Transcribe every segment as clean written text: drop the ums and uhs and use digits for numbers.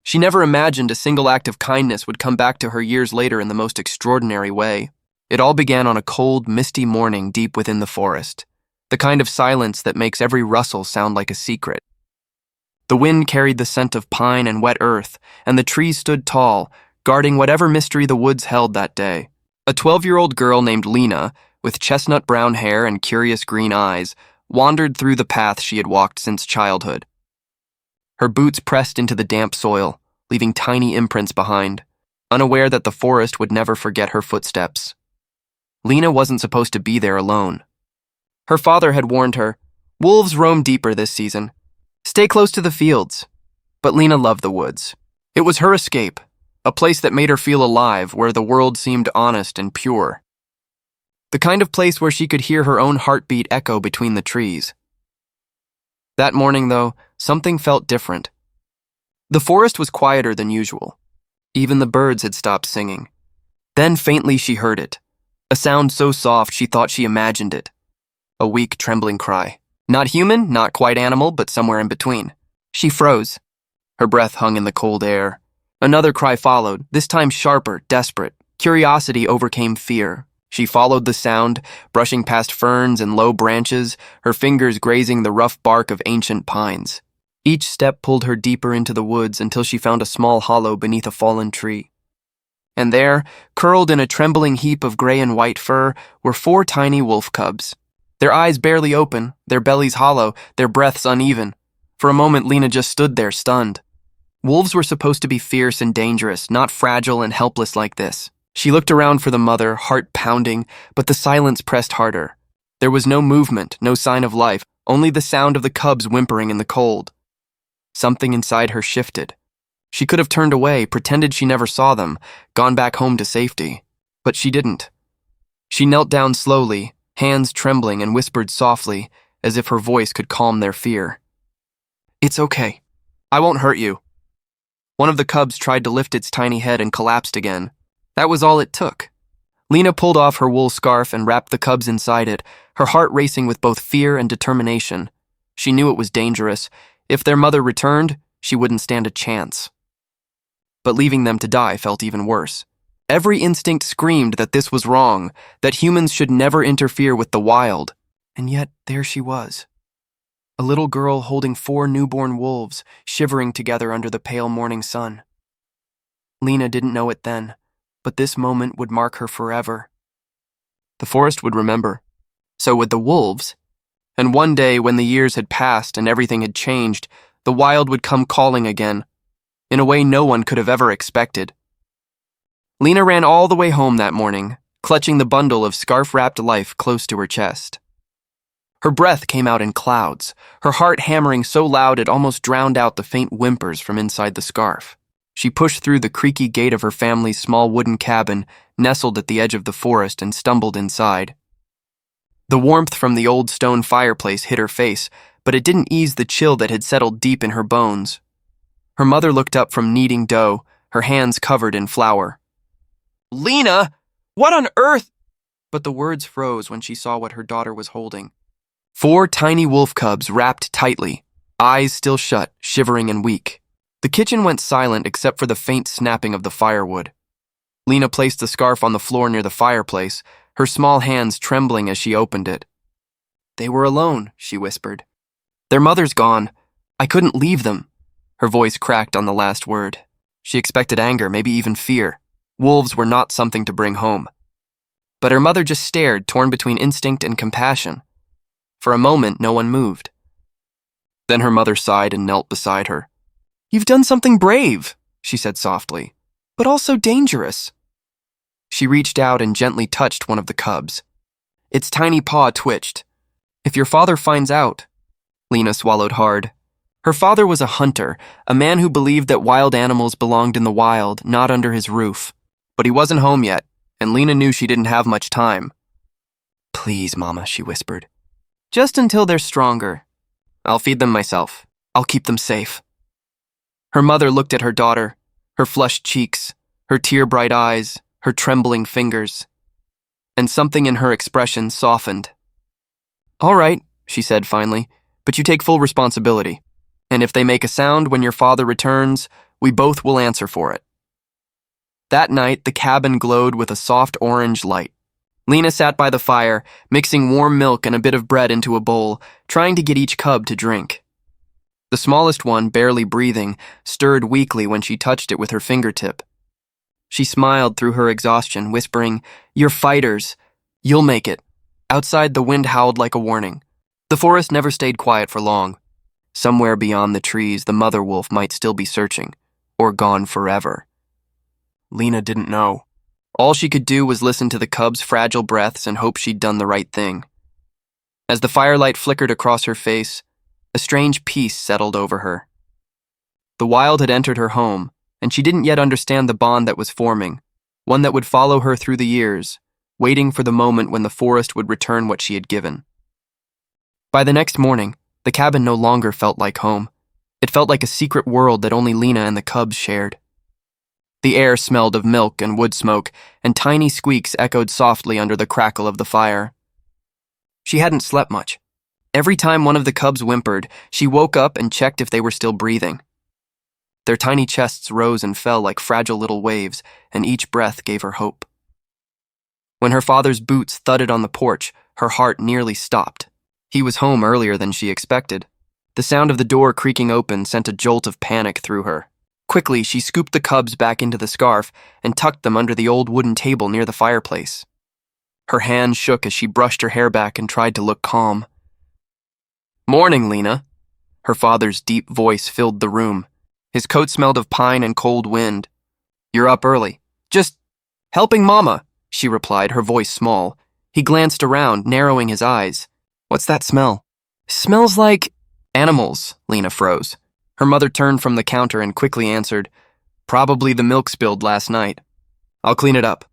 She never imagined a single act of kindness would come back to her years later in the most extraordinary way. It all began on a cold, misty morning deep within the forest, the kind of silence that makes every rustle sound like a secret. The wind carried the scent of pine and wet earth, and the trees stood tall, guarding whatever mystery the woods held that day. A 12-year-old girl named Lena, with chestnut brown hair and curious green eyes, wandered through the path she had walked since childhood. Her boots pressed into the damp soil, leaving tiny imprints behind, unaware that the forest would never forget her footsteps. Lena wasn't supposed to be there alone. Her father had warned her, "Wolves roam deeper this season. Stay close to the fields." But Lena loved the woods. It was her escape, a place that made her feel alive, where the world seemed honest and pure. The kind of place where she could hear her own heartbeat echo between the trees. That morning, though, something felt different. The forest was quieter than usual. Even the birds had stopped singing. Then faintly she heard it, a sound so soft she thought she imagined it. A weak, trembling cry. Not human, not quite animal, but somewhere in between. She froze. Her breath hung in the cold air. Another cry followed, this time sharper, desperate. Curiosity overcame fear. She followed the sound, brushing past ferns and low branches, her fingers grazing the rough bark of ancient pines. Each step pulled her deeper into the woods until she found a small hollow beneath a fallen tree. And there, curled in a trembling heap of gray and white fur, were 4 tiny wolf cubs. Their eyes barely open, their bellies hollow, their breaths uneven. For a moment, Lena just stood there, stunned. Wolves were supposed to be fierce and dangerous, not fragile and helpless like this. She looked around for the mother, heart pounding, but the silence pressed harder. There was no movement, no sign of life, only the sound of the cubs whimpering in the cold. Something inside her shifted. She could have turned away, pretended she never saw them, gone back home to safety. But she didn't. She knelt down slowly, hands trembling, and whispered softly, as if her voice could calm their fear. "It's okay. I won't hurt you." One of the cubs tried to lift its tiny head and collapsed again. That was all it took. Lena pulled off her wool scarf and wrapped the cubs inside it, her heart racing with both fear and determination. She knew it was dangerous. If their mother returned, she wouldn't stand a chance. But leaving them to die felt even worse. Every instinct screamed that this was wrong, that humans should never interfere with the wild. And yet, there she was. A little girl holding 4 newborn wolves, shivering together under the pale morning sun. Lena didn't know it then, but this moment would mark her forever. The forest would remember. So would the wolves. And one day, when the years had passed and everything had changed, the wild would come calling again, in a way no one could have ever expected. Lena ran all the way home that morning, clutching the bundle of scarf-wrapped life close to her chest. Her breath came out in clouds, her heart hammering so loud it almost drowned out the faint whimpers from inside the scarf. She pushed through the creaky gate of her family's small wooden cabin, nestled at the edge of the forest, and stumbled inside. The warmth from the old stone fireplace hit her face, but it didn't ease the chill that had settled deep in her bones. Her mother looked up from kneading dough, her hands covered in flour. "Lena, what on earth?" But the words froze when she saw what her daughter was holding. 4 tiny wolf cubs wrapped tightly, eyes still shut, shivering and weak. The kitchen went silent except for the faint snapping of the firewood. Lena placed the scarf on the floor near the fireplace, her small hands trembling as she opened it. "They were alone," she whispered. "Their mother's gone. I couldn't leave them." Her voice cracked on the last word. She expected anger, maybe even fear. Wolves were not something to bring home. But her mother just stared, torn between instinct and compassion. For a moment, no one moved. Then her mother sighed and knelt beside her. "You've done something brave," she said softly, "but also dangerous." She reached out and gently touched one of the cubs. Its tiny paw twitched. "If your father finds out..." Lena swallowed hard. Her father was a hunter, a man who believed that wild animals belonged in the wild, not under his roof. But he wasn't home yet, and Lena knew she didn't have much time. "Please, Mama," she whispered. "Just until they're stronger. I'll feed them myself. I'll keep them safe." Her mother looked at her daughter, her flushed cheeks, her tear-bright eyes, her trembling fingers, and something in her expression softened. "All right," she said finally, "but you take full responsibility. And if they make a sound when your father returns, We both will answer for it." That night, the cabin glowed with a soft orange light. Lena sat by the fire, mixing warm milk and a bit of bread into a bowl, trying to get each cub to drink. The smallest one, barely breathing, stirred weakly when she touched it with her fingertip. She smiled through her exhaustion, whispering, "You're fighters. You'll make it." Outside, the wind howled like a warning. The forest never stayed quiet for long. Somewhere beyond the trees, the mother wolf might still be searching, or gone forever. Lena didn't know. All she could do was listen to the cubs' fragile breaths and hope she'd done the right thing. As the firelight flickered across her face, a strange peace settled over her. The wild had entered her home, and she didn't yet understand the bond that was forming, one that would follow her through the years, waiting for the moment when the forest would return what she had given. By the next morning, the cabin no longer felt like home. It felt like a secret world that only Lena and the cubs shared. The air smelled of milk and wood smoke, and tiny squeaks echoed softly under the crackle of the fire. She hadn't slept much. Every time one of the cubs whimpered, she woke up and checked if they were still breathing. Their tiny chests rose and fell like fragile little waves, and each breath gave her hope. When her father's boots thudded on the porch, her heart nearly stopped. He was home earlier than she expected. The sound of the door creaking open sent a jolt of panic through her. Quickly, she scooped the cubs back into the scarf and tucked them under the old wooden table near the fireplace. Her hands shook as she brushed her hair back and tried to look calm. "Morning, Lena." Her father's deep voice filled the room. His coat smelled of pine and cold wind. "You're up early." "Just helping Mama," she replied, her voice small. He glanced around, narrowing his eyes. "What's that smell?" "Smells like animals," Lena froze. Her mother turned from the counter and quickly answered, "Probably the milk spilled last night. I'll clean it up."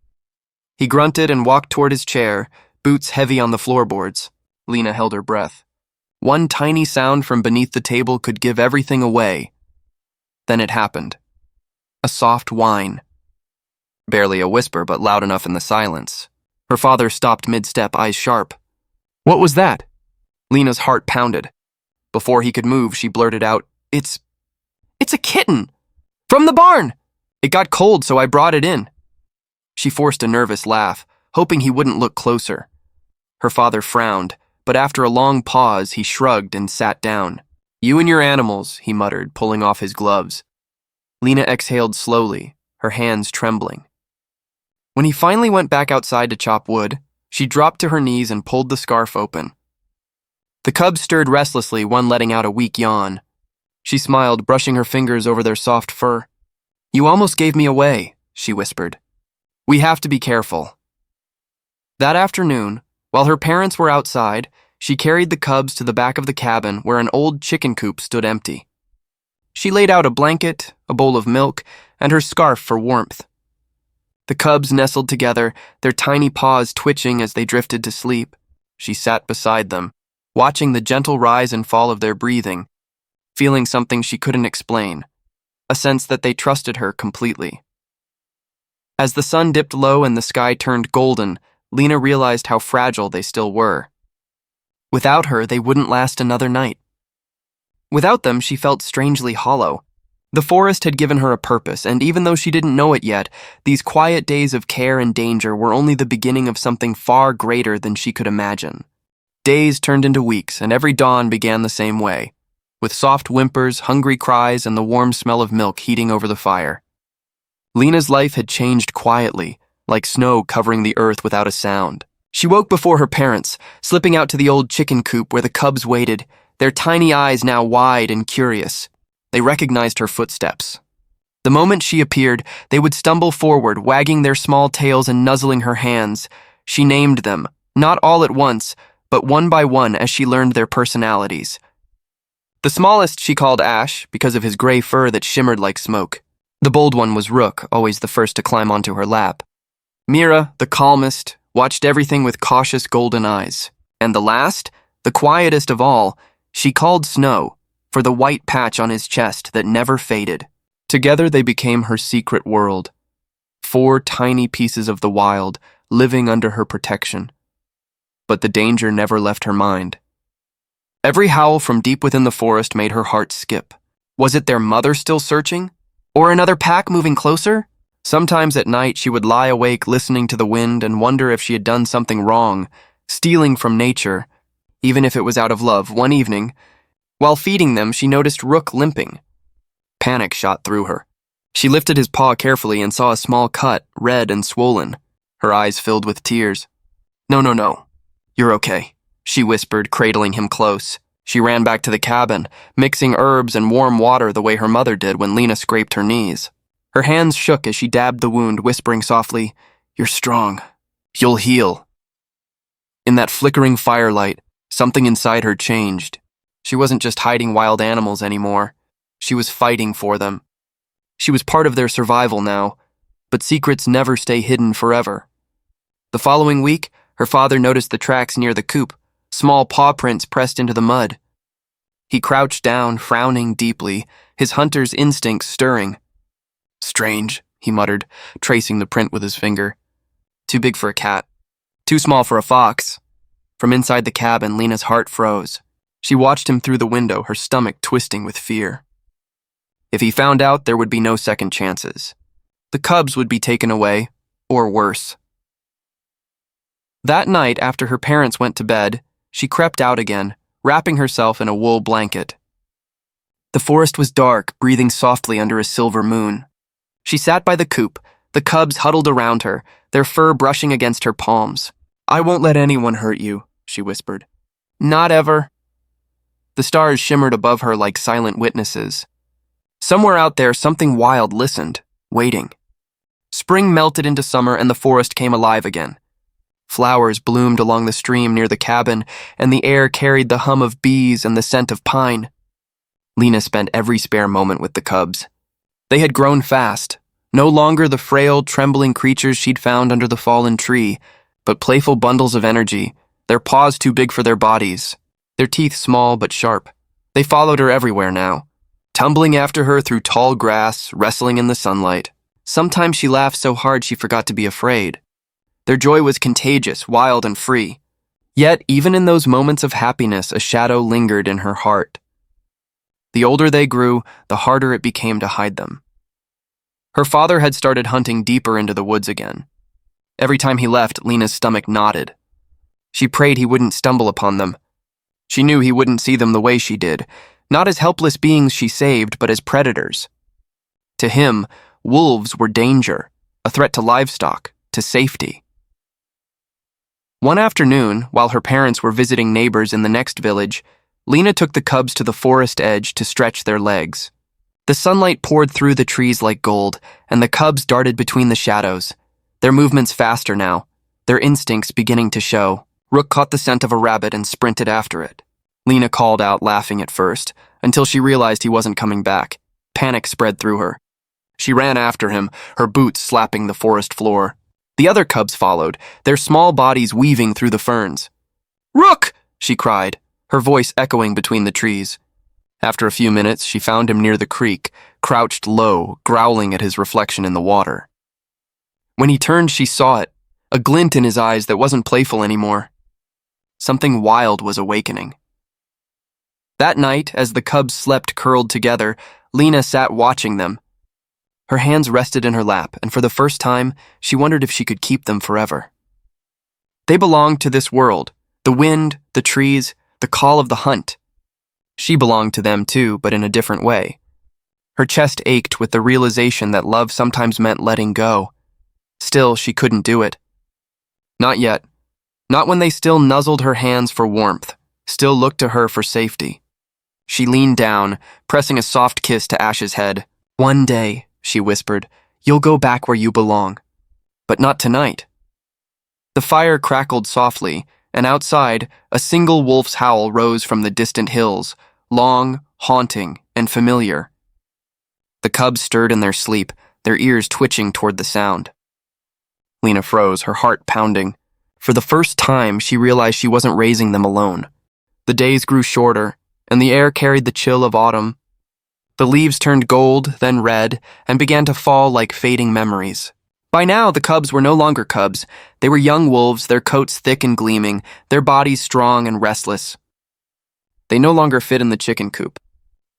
He grunted and walked toward his chair, boots heavy on the floorboards. Lena held her breath. One tiny sound from beneath the table could give everything away. Then it happened. A soft whine. Barely a whisper, but loud enough in the silence. Her father stopped mid-step, eyes sharp. "What was that?" Lena's heart pounded. Before he could move, she blurted out, It's a kitten! From the barn! It got cold, so I brought it in." She forced a nervous laugh, hoping he wouldn't look closer. Her father frowned, but after a long pause, he shrugged and sat down. "You and your animals," he muttered, pulling off his gloves. Lena exhaled slowly, her hands trembling. When he finally went back outside to chop wood, she dropped to her knees and pulled the scarf open. The cubs stirred restlessly, one letting out a weak yawn. She smiled, brushing her fingers over their soft fur. "You almost gave me away," she whispered. "We have to be careful." That afternoon, while her parents were outside, she carried the cubs to the back of the cabin where an old chicken coop stood empty. She laid out a blanket, a bowl of milk, and her scarf for warmth. The cubs nestled together, their tiny paws twitching as they drifted to sleep. She sat beside them, watching the gentle rise and fall of their breathing, feeling something she couldn't explain, a sense that they trusted her completely. As the sun dipped low and the sky turned golden, Lena realized how fragile they still were. Without her, they wouldn't last another night. Without them, she felt strangely hollow. The forest had given her a purpose, and even though she didn't know it yet, these quiet days of care and danger were only the beginning of something far greater than she could imagine. Days turned into weeks, and every dawn began the same way, with soft whimpers, hungry cries, and the warm smell of milk heating over the fire. Lena's life had changed quietly, like snow covering the earth without a sound. She woke before her parents, slipping out to the old chicken coop where the cubs waited, their tiny eyes now wide and curious. They recognized her footsteps. The moment she appeared, they would stumble forward, wagging their small tails and nuzzling her hands. She named them, not all at once, but one by one as she learned their personalities. The smallest she called Ash because of his gray fur that shimmered like smoke. The bold one was Rook, always the first to climb onto her lap. Mira, the calmest, watched everything with cautious golden eyes. And the last, the quietest of all, she called Snow, for the white patch on his chest that never faded. Together they became her secret world. 4 tiny pieces of the wild, living under her protection. But the danger never left her mind. Every howl from deep within the forest made her heart skip. Was it their mother still searching? Or another pack moving closer? Sometimes at night she would lie awake listening to the wind and wonder if she had done something wrong, stealing from nature, even if it was out of love. One evening, while feeding them, she noticed Rook limping. Panic shot through her. She lifted his paw carefully and saw a small cut, red and swollen. Her eyes filled with tears. No. You're okay, she whispered, cradling him close. She ran back to the cabin, mixing herbs and warm water the way her mother did when Lena scraped her knees. Her hands shook as she dabbed the wound, whispering softly, "You're strong. You'll heal." In that flickering firelight, something inside her changed. She wasn't just hiding wild animals anymore. She was fighting for them. She was part of their survival now, but secrets never stay hidden forever. The following week, her father noticed the tracks near the coop, small paw prints pressed into the mud. He crouched down, frowning deeply, his hunter's instincts stirring. "Strange," he muttered, tracing the print with his finger. "Too big for a cat. Too small for a fox." From inside the cabin, Lena's heart froze. She watched him through the window, her stomach twisting with fear. If he found out, there would be no second chances. The cubs would be taken away, or worse. That night, after her parents went to bed, she crept out again, wrapping herself in a wool blanket. The forest was dark, breathing softly under a silver moon. She sat by the coop, the cubs huddled around her, their fur brushing against her palms. "I won't let anyone hurt you," she whispered. "Not ever." The stars shimmered above her like silent witnesses. Somewhere out there, something wild listened, waiting. Spring melted into summer and the forest came alive again. Flowers bloomed along the stream near the cabin, and the air carried the hum of bees and the scent of pine. Lena spent every spare moment with the cubs. They had grown fast, no longer the frail, trembling creatures she'd found under the fallen tree, but playful bundles of energy, their paws too big for their bodies, their teeth small but sharp. They followed her everywhere now, tumbling after her through tall grass, wrestling in the sunlight. Sometimes she laughed so hard she forgot to be afraid. Their joy was contagious, wild, and free. Yet, even in those moments of happiness, a shadow lingered in her heart. The older they grew, the harder it became to hide them. Her father had started hunting deeper into the woods again. Every time he left, Lena's stomach knotted. She prayed he wouldn't stumble upon them. She knew he wouldn't see them the way she did, not as helpless beings she saved, but as predators. To him, wolves were danger, a threat to livestock, to safety. One afternoon, while her parents were visiting neighbors in the next village, Lena took the cubs to the forest edge to stretch their legs. The sunlight poured through the trees like gold, and the cubs darted between the shadows, their movements faster now, their instincts beginning to show. Rook caught the scent of a rabbit and sprinted after it. Lena called out, laughing at first, until she realized he wasn't coming back. Panic spread through her. She ran after him, her boots slapping the forest floor. The other cubs followed, their small bodies weaving through the ferns. "Rook!" she cried, her voice echoing between the trees. After a few minutes, she found him near the creek, crouched low, growling at his reflection in the water. When he turned, she saw it, a glint in his eyes that wasn't playful anymore. Something wild was awakening. That night, as the cubs slept curled together, Lena sat watching them. Her hands rested in her lap, and for the first time, she wondered if she could keep them forever. They belonged to this world, the wind, the trees, the call of the hunt. She belonged to them too, but in a different way. Her chest ached with the realization that love sometimes meant letting go. Still, she couldn't do it. Not yet. Not when they still nuzzled her hands for warmth, still looked to her for safety. She leaned down, pressing a soft kiss to Ash's head. "One day," she whispered, "you'll go back where you belong. But not tonight." The fire crackled softly, and outside, a single wolf's howl rose from the distant hills, long, haunting, and familiar. The cubs stirred in their sleep, their ears twitching toward the sound. Lena froze, her heart pounding. For the first time, she realized she wasn't raising them alone. The days grew shorter, and the air carried the chill of autumn. The leaves turned gold, then red, and began to fall like fading memories. By now, the cubs were no longer cubs. They were young wolves, their coats thick and gleaming, their bodies strong and restless. They no longer fit in the chicken coop.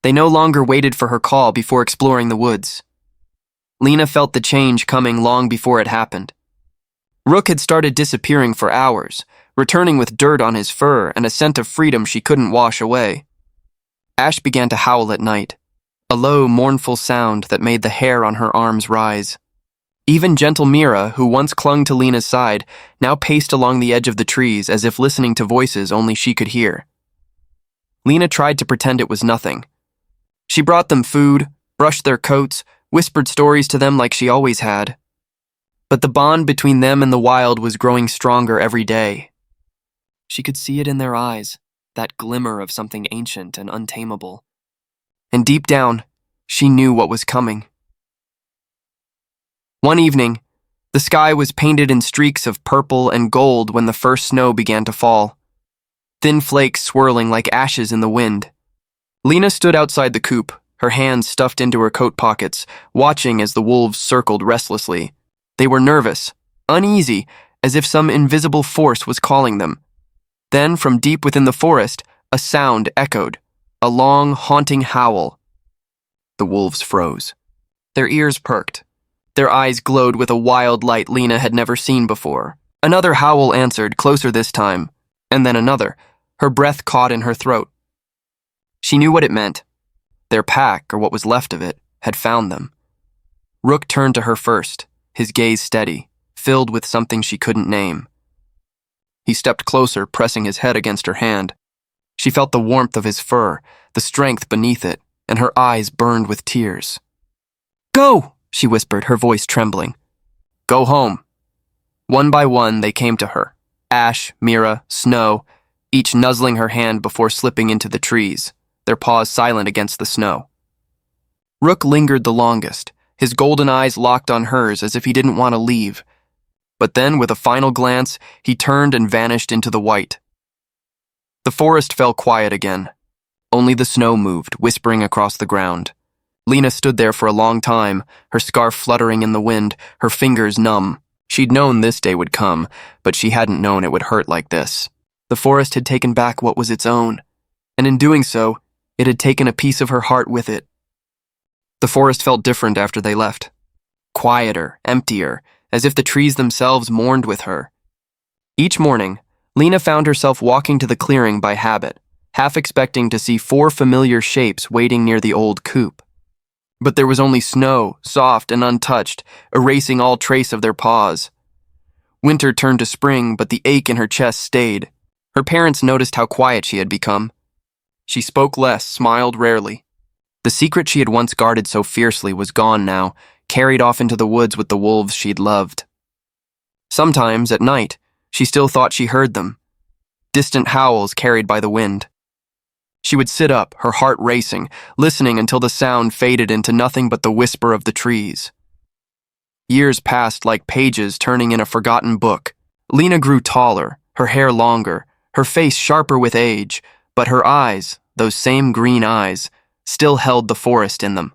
They no longer waited for her call before exploring the woods. Lena felt the change coming long before it happened. Rook had started disappearing for hours, returning with dirt on his fur and a scent of freedom she couldn't wash away. Ash began to howl at night, a low, mournful sound that made the hair on her arms rise. Even gentle Mira, who once clung to Lena's side, now paced along the edge of the trees as if listening to voices only she could hear. Lena tried to pretend it was nothing. She brought them food, brushed their coats, whispered stories to them like she always had. But the bond between them and the wild was growing stronger every day. She could see it in their eyes, that glimmer of something ancient and untamable. And deep down, she knew what was coming. One evening, the sky was painted in streaks of purple and gold when the first snow began to fall, thin flakes swirling like ashes in the wind. Lena stood outside the coop, her hands stuffed into her coat pockets, watching as the wolves circled restlessly. They were nervous, uneasy, as if some invisible force was calling them. Then, from deep within the forest, a sound echoed, a long, haunting howl. The wolves froze. Their ears perked. Their eyes glowed with a wild light Lena had never seen before. Another howl answered, closer this time, and then another. Her breath caught in her throat. She knew what it meant. Their pack, or what was left of it, had found them. Rook turned to her first, his gaze steady, filled with something she couldn't name. He stepped closer, pressing his head against her hand. She felt the warmth of his fur, the strength beneath it, and her eyes burned with tears. "Go!" she whispered, her voice trembling. "Go home." One by one, they came to her. Ash, Mira, Snow, each nuzzling her hand before slipping into the trees, their paws silent against the snow. Rook lingered the longest, his golden eyes locked on hers as if he didn't want to leave. But then, with a final glance, he turned and vanished into the white. The forest fell quiet again. Only the snow moved, whispering across the ground. Lena stood there for a long time, her scarf fluttering in the wind, her fingers numb. She'd known this day would come, but she hadn't known it would hurt like this. The forest had taken back what was its own, and in doing so, it had taken a piece of her heart with it. The forest felt different after they left. Quieter, emptier, as if the trees themselves mourned with her. Each morning, Lena found herself walking to the clearing by habit, half expecting to see 4 familiar shapes waiting near the old coop. But there was only snow, soft and untouched, erasing all trace of their paws. Winter turned to spring, but the ache in her chest stayed. Her parents noticed how quiet she had become. She spoke less, smiled rarely. The secret she had once guarded so fiercely was gone now, carried off into the woods with the wolves she'd loved. Sometimes, at night, she still thought she heard them, distant howls carried by the wind. She would sit up, her heart racing, listening until the sound faded into nothing but the whisper of the trees. Years passed like pages turning in a forgotten book. Lena grew taller, her hair longer, her face sharper with age, but her eyes, those same green eyes, still held the forest in them.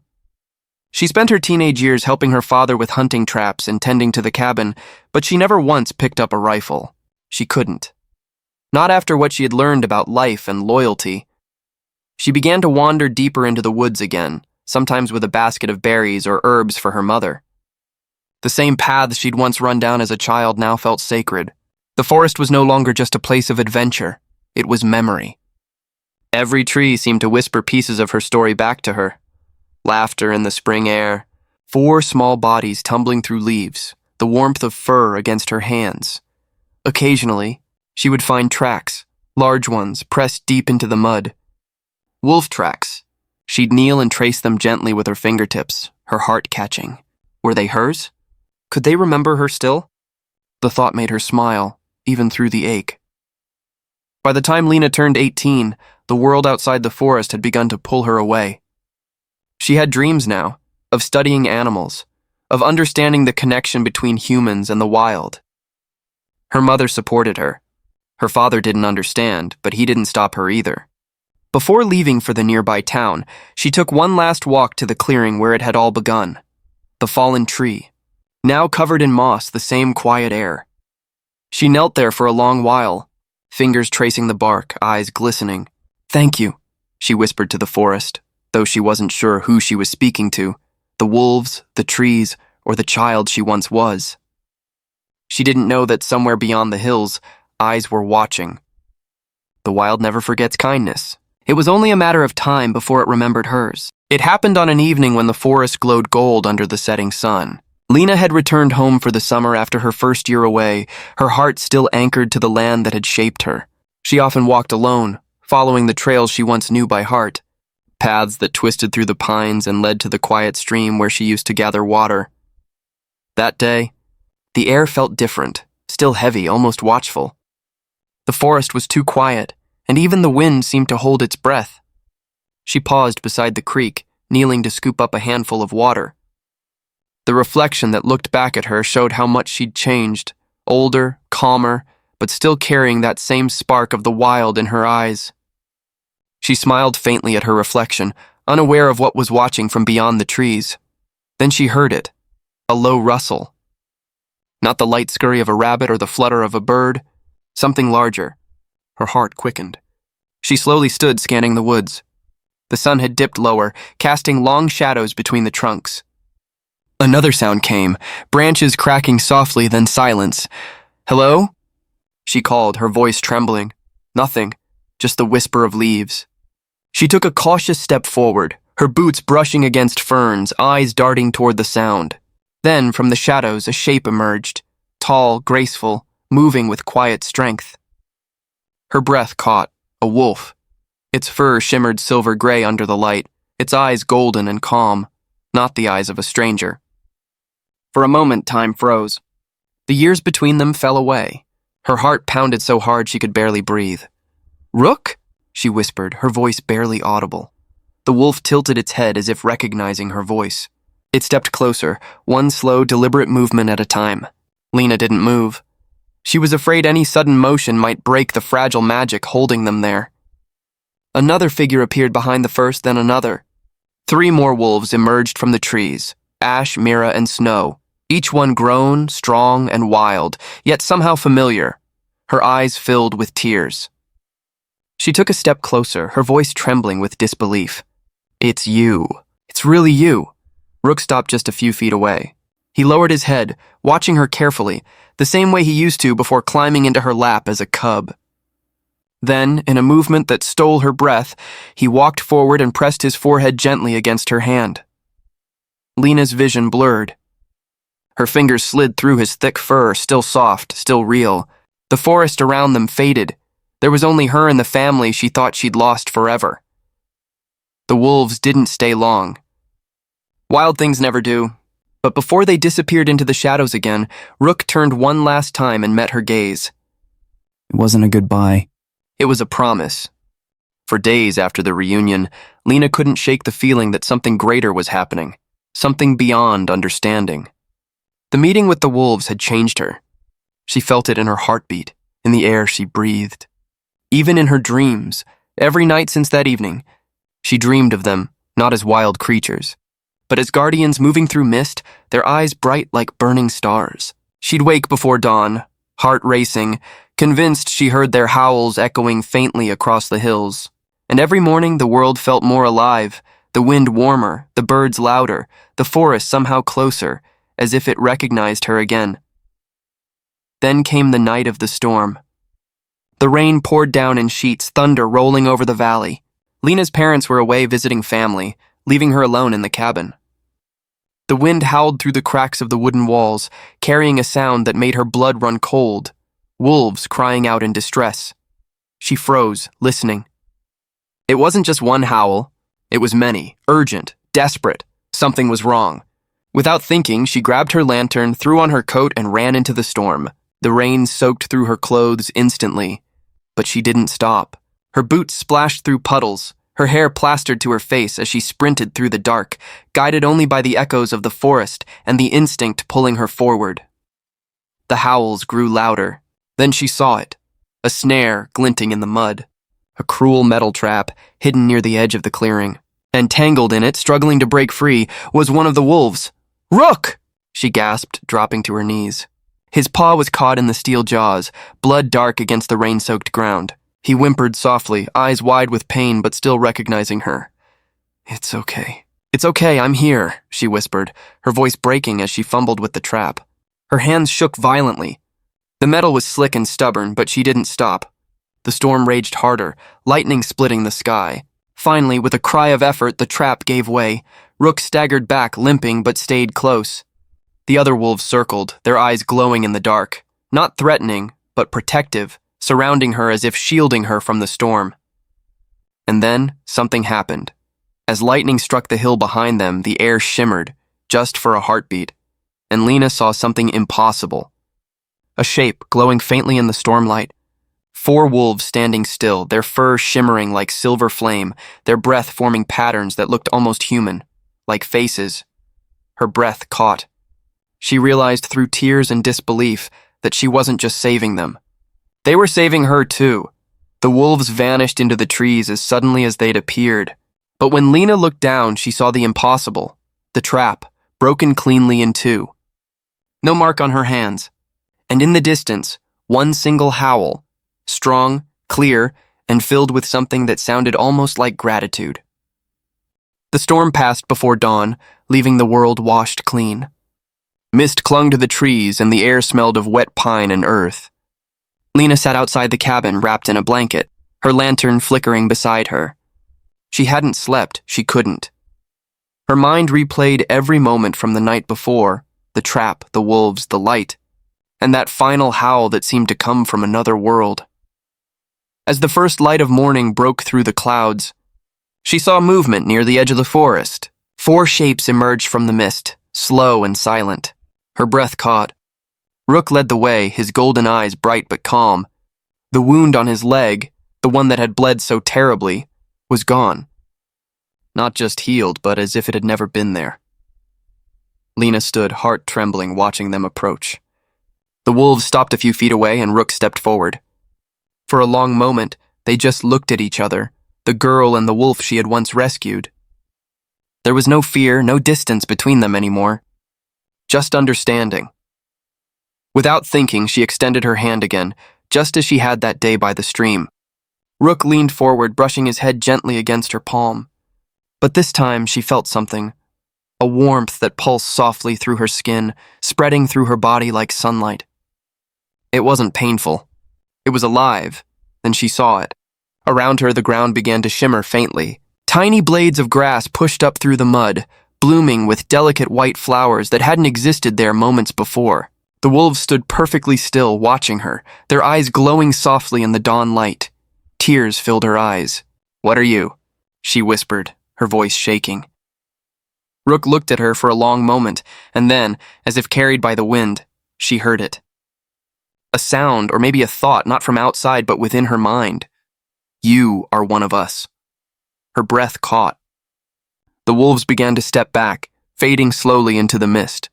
She spent her teenage years helping her father with hunting traps and tending to the cabin, but she never once picked up a rifle. She couldn't. Not after what she had learned about life and loyalty. She began to wander deeper into the woods again, sometimes with a basket of berries or herbs for her mother. The same paths she'd once run down as a child now felt sacred. The forest was no longer just a place of adventure. It was memory. Every tree seemed to whisper pieces of her story back to her. Laughter in the spring air, 4 small bodies tumbling through leaves, the warmth of fur against her hands. Occasionally, she would find tracks, large ones pressed deep into the mud. Wolf tracks. She'd kneel and trace them gently with her fingertips, her heart catching. Were they hers? Could they remember her still? The thought made her smile, even through the ache. By the time Lena turned 18, the world outside the forest had begun to pull her away. She had dreams now, of studying animals, of understanding the connection between humans and the wild. Her mother supported her. Her father didn't understand, but he didn't stop her either. Before leaving for the nearby town, she took one last walk to the clearing where it had all begun. The fallen tree, now covered in moss, the same quiet air. She knelt there for a long while, fingers tracing the bark, eyes glistening. "Thank you," she whispered to the forest, though she wasn't sure who she was speaking to. the wolves, the trees, or the child she once was. She didn't know that somewhere beyond the hills, eyes were watching. The wild never forgets kindness. It was only a matter of time before it remembered hers. It happened on an evening when the forest glowed gold under the setting sun. Lena had returned home for the summer after her first year away, her heart still anchored to the land that had shaped her. She often walked alone, following the trails she once knew by heart, paths that twisted through the pines and led to the quiet stream where she used to gather water. That day, the air felt different, still heavy, almost watchful. The forest was too quiet, and even the wind seemed to hold its breath. She paused beside the creek, kneeling to scoop up a handful of water. The reflection that looked back at her showed how much she'd changed, older, calmer, but still carrying that same spark of the wild in her eyes. She smiled faintly at her reflection, unaware of what was watching from beyond the trees. Then she heard it, a low rustle. Not the light scurry of a rabbit or the flutter of a bird, something larger. Her heart quickened. She slowly stood scanning the woods. The sun had dipped lower, casting long shadows between the trunks. Another sound came, branches cracking softly, then silence. "Hello?" She called, her voice trembling. Nothing, just the whisper of leaves. She took a cautious step forward, her boots brushing against ferns, eyes darting toward the sound. Then, from the shadows, a shape emerged, tall, graceful, moving with quiet strength. Her breath caught, a wolf. Its fur shimmered silver gray under the light, its eyes golden and calm, not the eyes of a stranger. For a moment, time froze. The years between them fell away. Her heart pounded so hard she could barely breathe. "Rook?" she whispered, her voice barely audible. The wolf tilted its head as if recognizing her voice. It stepped closer, one slow, deliberate movement at a time. Lena didn't move. She was afraid any sudden motion might break the fragile magic holding them there. Another figure appeared behind the first, then another. 3 more wolves emerged from the trees, Ash, Mira, and Snow, each one grown, strong, and wild, yet somehow familiar, her eyes filled with tears. She took a step closer, her voice trembling with disbelief. "It's you. It's really you." Rook stopped just a few feet away. He lowered his head, watching her carefully, the same way he used to before climbing into her lap as a cub. Then, in a movement that stole her breath, he walked forward and pressed his forehead gently against her hand. Lena's vision blurred. Her fingers slid through his thick fur, still soft, still real. The forest around them faded. There was only her and the family she thought she'd lost forever. The wolves didn't stay long. Wild things never do. But before they disappeared into the shadows again, Rook turned one last time and met her gaze. It wasn't a goodbye. It was a promise. For days after the reunion, Lena couldn't shake the feeling that something greater was happening, something beyond understanding. The meeting with the wolves had changed her. She felt it in her heartbeat, in the air she breathed. Even in her dreams, every night since that evening, she dreamed of them, not as wild creatures, but as guardians moving through mist, their eyes bright like burning stars. She'd wake before dawn, heart racing, convinced she heard their howls echoing faintly across the hills. And every morning the world felt more alive, the wind warmer, the birds louder, the forest somehow closer, as if it recognized her again. Then came the night of the storm. The rain poured down in sheets, thunder rolling over the valley. Lena's parents were away visiting family, leaving her alone in the cabin. The wind howled through the cracks of the wooden walls, carrying a sound that made her blood run cold. Wolves crying out in distress. She froze, listening. It wasn't just one howl. It was many, urgent, desperate. Something was wrong. Without thinking, she grabbed her lantern, threw on her coat, and ran into the storm. The rain soaked through her clothes instantly. But she didn't stop. Her boots splashed through puddles, her hair plastered to her face as she sprinted through the dark, guided only by the echoes of the forest and the instinct pulling her forward. The howls grew louder. Then she saw it, a snare glinting in the mud, a cruel metal trap hidden near the edge of the clearing. And tangled in it, struggling to break free, was one of the wolves. "Rook!" she gasped, dropping to her knees. His paw was caught in the steel jaws, blood dark against the rain-soaked ground. He whimpered softly, eyes wide with pain but still recognizing her. "It's okay," "It's okay, I'm here," she whispered, her voice breaking as she fumbled with the trap. Her hands shook violently. The metal was slick and stubborn, but she didn't stop. The storm raged harder, lightning splitting the sky. Finally, with a cry of effort, the trap gave way. Rook staggered back, limping, but stayed close. The other wolves circled, their eyes glowing in the dark, not threatening, but protective, surrounding her as if shielding her from the storm. And then, something happened. As lightning struck the hill behind them, the air shimmered, just for a heartbeat, and Lena saw something impossible. A shape glowing faintly in the stormlight. 4 wolves standing still, their fur shimmering like silver flame, their breath forming patterns that looked almost human, like faces. Her breath caught. She realized through tears and disbelief that she wasn't just saving them. They were saving her too. The wolves vanished into the trees as suddenly as they'd appeared. But when Lena looked down, she saw the impossible, the trap, broken cleanly in 2. No mark on her hands. And in the distance, one single howl, strong, clear, and filled with something that sounded almost like gratitude. The storm passed before dawn, leaving the world washed clean. Mist clung to the trees and the air smelled of wet pine and earth. Lena sat outside the cabin wrapped in a blanket, her lantern flickering beside her. She hadn't slept, she couldn't. Her mind replayed every moment from the night before, the trap, the wolves, the light, and that final howl that seemed to come from another world. As the first light of morning broke through the clouds, she saw movement near the edge of the forest. 4 shapes emerged from the mist, slow and silent. Her breath caught. Rook led the way, his golden eyes bright but calm. The wound on his leg, the one that had bled so terribly, was gone. Not just healed, but as if it had never been there. Lena stood, heart trembling, watching them approach. The wolves stopped a few feet away and Rook stepped forward. For a long moment, they just looked at each other, the girl and the wolf she had once rescued. There was no fear, no distance between them anymore. Just understanding. Without thinking, she extended her hand again, just as she had that day by the stream. Rook leaned forward, brushing his head gently against her palm. But this time, she felt something. A warmth that pulsed softly through her skin, spreading through her body like sunlight. It wasn't painful. It was alive. Then she saw it. Around her, the ground began to shimmer faintly. Tiny blades of grass pushed up through the mud, blooming with delicate white flowers that hadn't existed there moments before. The wolves stood perfectly still, watching her, their eyes glowing softly in the dawn light. Tears filled her eyes. "What are you?" she whispered, her voice shaking. Rook looked at her for a long moment, and then, as if carried by the wind, she heard it. A sound, or maybe a thought, not from outside but within her mind. "You are one of us." Her breath caught. The wolves began to step back, fading slowly into the mist.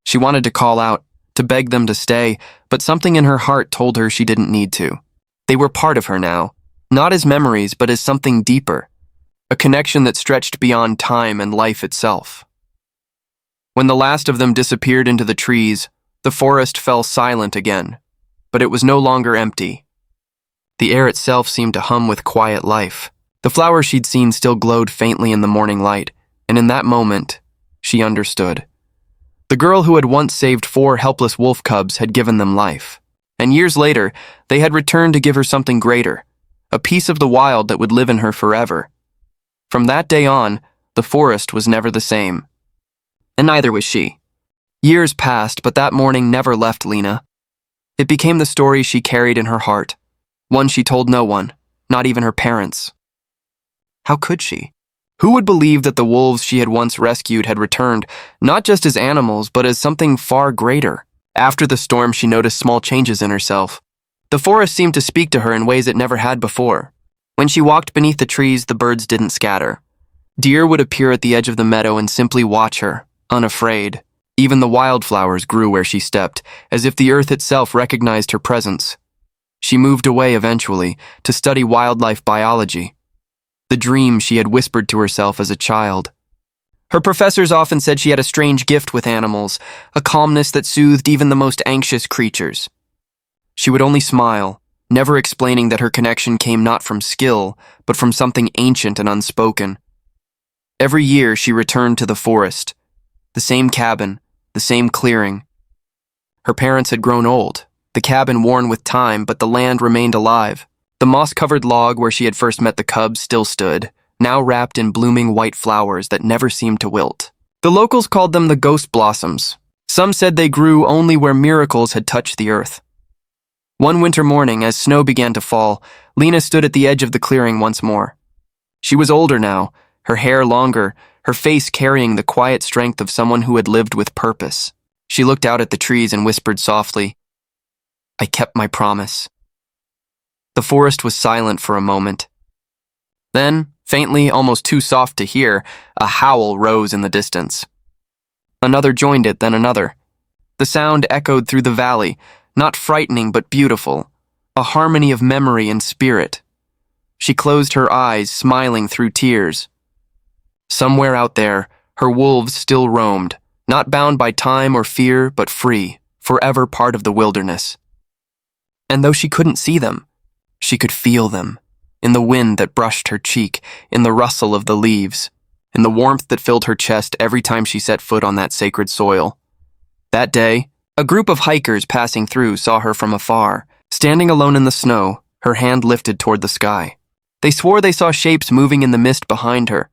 She wanted to call out, to beg them to stay, but something in her heart told her she didn't need to. They were part of her now, not as memories, but as something deeper, a connection that stretched beyond time and life itself. When the last of them disappeared into the trees, the forest fell silent again, but it was no longer empty. The air itself seemed to hum with quiet life. The flowers she'd seen still glowed faintly in the morning light, and in that moment, she understood. The girl who had once saved 4 helpless wolf cubs had given them life, and years later, they had returned to give her something greater, a piece of the wild that would live in her forever. From that day on, the forest was never the same. And neither was she. Years passed, but that morning never left Lena. It became the story she carried in her heart, one she told no one, not even her parents. How could she? Who would believe that the wolves she had once rescued had returned, not just as animals, but as something far greater? After the storm, she noticed small changes in herself. The forest seemed to speak to her in ways it never had before. When she walked beneath the trees, the birds didn't scatter. Deer would appear at the edge of the meadow and simply watch her, unafraid. Even the wildflowers grew where she stepped, as if the earth itself recognized her presence. She moved away eventually, to study wildlife biology. The dream she had whispered to herself as a child. Her professors often said she had a strange gift with animals, a calmness that soothed even the most anxious creatures. She would only smile, never explaining that her connection came not from skill, but from something ancient and unspoken. Every year she returned to the forest, the same cabin, the same clearing. Her parents had grown old, the cabin worn with time, but the land remained alive. The moss-covered log where she had first met the cubs still stood, now wrapped in blooming white flowers that never seemed to wilt. The locals called them the ghost blossoms. Some said they grew only where miracles had touched the earth. One winter morning, as snow began to fall, Lena stood at the edge of the clearing once more. She was older now, her hair longer, her face carrying the quiet strength of someone who had lived with purpose. She looked out at the trees and whispered softly, "I kept my promise." The forest was silent for a moment. Then, faintly, almost too soft to hear, a howl rose in the distance. Another joined it, then another. The sound echoed through the valley, not frightening but beautiful, a harmony of memory and spirit. She closed her eyes, smiling through tears. Somewhere out there, her wolves still roamed, not bound by time or fear, but free, forever part of the wilderness. And though she couldn't see them, she could feel them, in the wind that brushed her cheek, in the rustle of the leaves, in the warmth that filled her chest every time she set foot on that sacred soil. That day, a group of hikers passing through saw her from afar, standing alone in the snow, her hand lifted toward the sky. They swore they saw shapes moving in the mist behind her,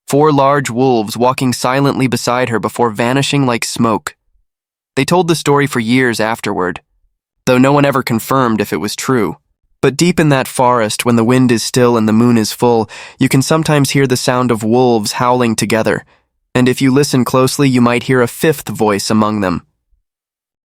4 large wolves walking silently beside her before vanishing like smoke. They told the story for years afterward, though no one ever confirmed if it was true. But deep in that forest, when the wind is still and the moon is full, you can sometimes hear the sound of wolves howling together, and if you listen closely, you might hear a 5th voice among them,